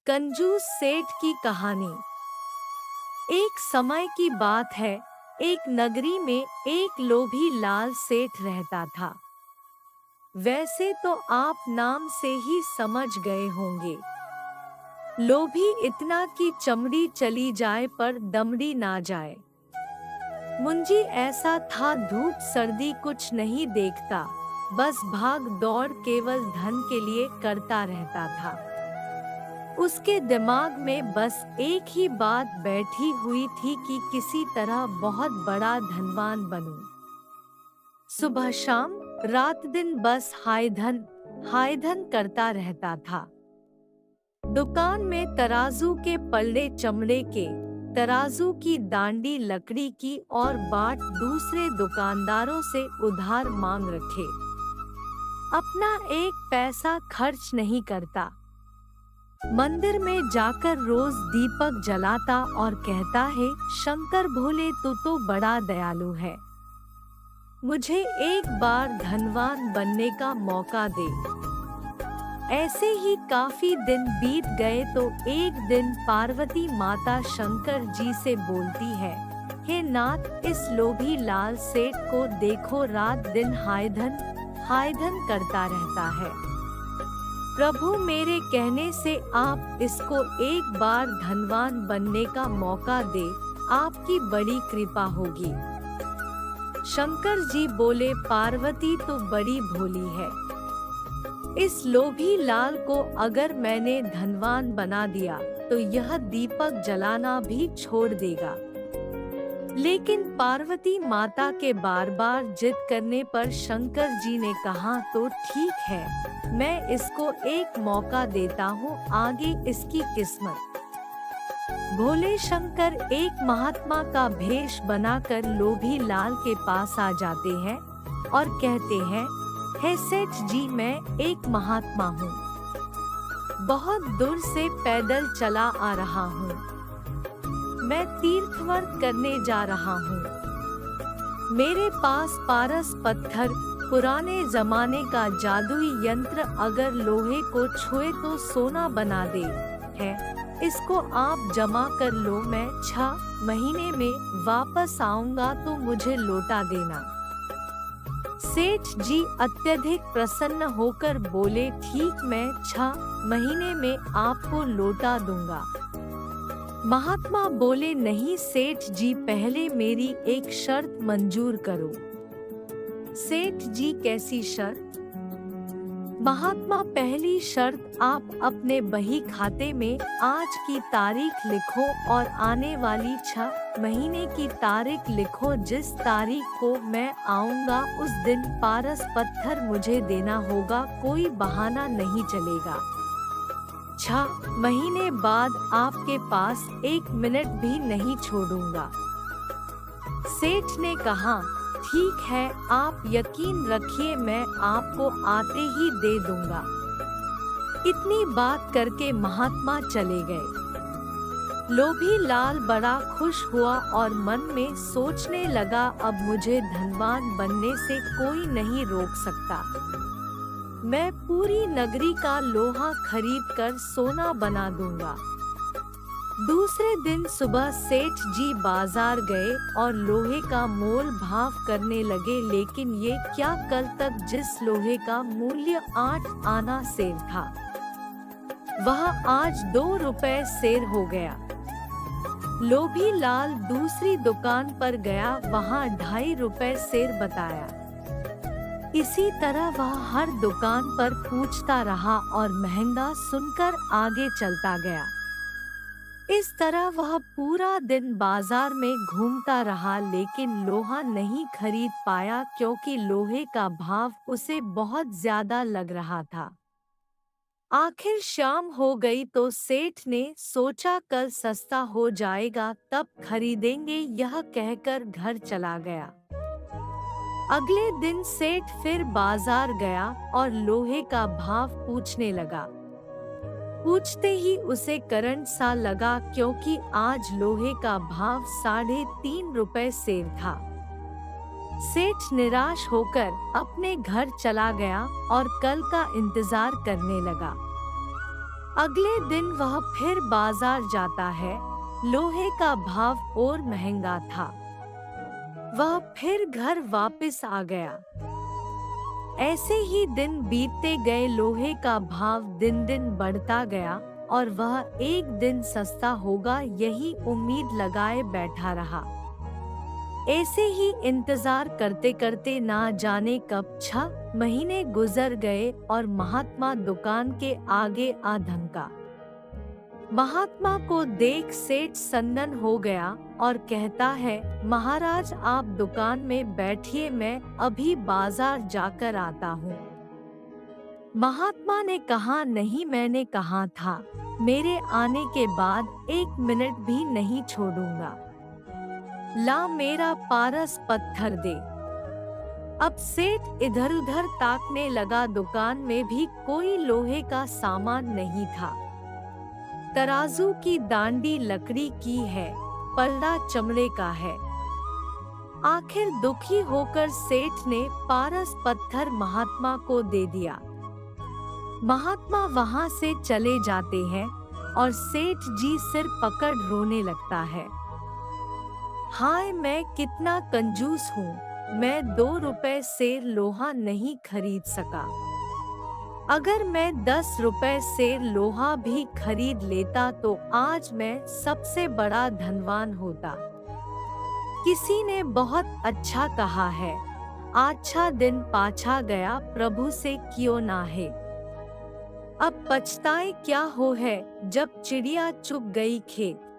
कंजूस सेठ की कहानी। एक समय की बात है, एक नगरी में एक लोभी लाल सेठ रहता था। वैसे तो आप नाम से ही समझ गए होंगे। लोभी इतना कि चमड़ी चली जाए पर दमड़ी ना जाए। मुंजी ऐसा था, धूप सर्दी कुछ नहीं देखता, बस भाग दौड़ केवल धन के लिए करता रहता था। उसके दिमाग में बस एक ही बात बैठी हुई थी कि किसी तरह बहुत बड़ा धनवान बनूं। सुबह शाम रात दिन बस हाय धन करता रहता था। दुकान में तराजू के पल्ले चमड़े के, तराजू की डांडी लकड़ी की और बाट दूसरे दुकानदारों से उधार मांग रखे। अपना एक पैसा खर्च नहीं करता। मंदिर में जाकर रोज दीपक जलाता और कहता है, शंकर भोले तू तो बड़ा दयालु है, मुझे एक बार धनवान बनने का मौका दे। ऐसे ही काफी दिन बीत गए तो एक दिन पार्वती माता शंकर जी से बोलती है, हे नाथ, इस लोभी लाल सेठ को देखो, रात दिन हाय धन करता रहता है। प्रभु, मेरे कहने से आप इसको एक बार धनवान बनने का मौका दे, आपकी बड़ी कृपा होगी। शंकर जी बोले, पार्वती तो बड़ी भोली है, इस लोभी लाल को अगर मैंने धनवान बना दिया तो यह दीपक जलाना भी छोड़ देगा। लेकिन पार्वती माता के बार बार जिद करने पर शंकर जी ने कहा, तो ठीक है, मैं इसको एक मौका देता हूँ, आगे इसकी किस्मत। भोले शंकर एक महात्मा का भेष बनाकर लोभी लाल के पास आ जाते हैं और कहते हैं, हे सेठ जी, मैं एक महात्मा हूँ, बहुत दूर से पैदल चला आ रहा हूँ, मैं तीर्थव्रत करने जा रहा हूँ। मेरे पास पारस पत्थर, पुराने जमाने का जादुई यंत्र, अगर लोहे को छुए तो सोना बना दे है, इसको आप जमा कर लो, मैं 6 महीने में वापस आऊंगा तो मुझे लौटा देना। सेठ जी अत्यधिक प्रसन्न होकर बोले, ठीक, मैं 6 महीने में आपको लौटा दूंगा। महात्मा बोले, नहीं सेठ जी, पहले मेरी एक शर्त मंजूर करो। सेठ जी, कैसी शर्त? महात्मा, पहली शर्त, आप अपने बही खाते में आज की तारीख लिखो और आने वाली 6 महीने की तारीख लिखो। जिस तारीख को मैं आऊंगा उस दिन पारस पत्थर मुझे देना होगा, कोई बहाना नहीं चलेगा। 6 महीने बाद आपके पास 1 मिनट भी नहीं छोड़ूंगा। सेठ ने कहा, ठीक है, आप यकीन रखिए, मैं आपको आते ही दे दूंगा। इतनी बात करके महात्मा चले गए। लोभी लाल बड़ा खुश हुआ और मन में सोचने लगा, अब मुझे धनवान बनने से कोई नहीं रोक सकता। मैं पूरी नगरी का लोहा खरीद कर सोना बना दूंगा। दूसरे दिन सुबह सेठ जी बाजार गए और लोहे का मोल भाव करने लगे, लेकिन ये क्या, कल तक जिस लोहे का मूल्य 8 आना सेर था, वह आज 2 रुपए सेर हो गया। लोभी लाल दूसरी दुकान पर गया, वहाँ 2.5 रुपए सेर बताया। इसी तरह वह हर दुकान पर पूछता रहा और महंगा सुनकर आगे चलता गया। इस तरह वह पूरा दिन बाजार में घूमता रहा, लेकिन लोहा नहीं खरीद पाया क्योंकि लोहे का भाव उसे बहुत ज्यादा लग रहा था। आखिर शाम हो गई तो सेठ ने सोचा, कल सस्ता हो जाएगा तब खरीदेंगे, यह कहकर घर चला गया। अगले दिन सेठ फिर बाजार गया और लोहे का भाव पूछने लगा। पूछते ही उसे करंट सा लगा, क्योंकि आज लोहे का भाव 3.5 रुपए सेर था। सेठ निराश होकर अपने घर चला गया और कल का इंतजार करने लगा। अगले दिन वह फिर बाजार जाता है। लोहे का भाव और महंगा था। वह फिर घर वापस आ गया। ऐसे ही दिन बीतते गए। लोहे का भाव दिन दिन बढ़ता गया और वह एक दिन सस्ता होगा यही उम्मीद लगाए बैठा रहा। ऐसे ही इंतजार करते करते ना जाने कब 6 महीने गुजर गए और महात्मा दुकान के आगे आ धमका। महात्मा को देख सेठ सन्नन हो गया और कहता है, महाराज आप दुकान में बैठिए, मैं अभी बाजार जाकर आता हूँ। महात्मा ने कहा, नहीं, मैंने कहा था मेरे आने के बाद 1 मिनट भी नहीं छोड़ूंगा। ला मेरा पारस पत्थर दे। अब सेठ इधर उधर ताकने लगा। दुकान में भी कोई लोहे का सामान नहीं था। तराजू की दांडी लकड़ी की है, पल्ला चमड़े का है। आखिर दुखी होकर सेठ ने पारस पत्थर महात्मा को दे दिया। महात्मा वहां से चले जाते हैं और सेठ जी सिर पकड़ रोने लगता है। हाय, मैं कितना कंजूस हूँ, मैं 2 रुपए से लोहा नहीं खरीद सका। अगर मैं 10 रुपए से लोहा भी खरीद लेता तो आज मैं सबसे बड़ा धनवान होता। किसी ने बहुत अच्छा कहा है, अच्छा दिन पाछा गया प्रभु से क्यों ना है। अब पछताए क्या हो है, जब चिड़िया चुग गई खेत।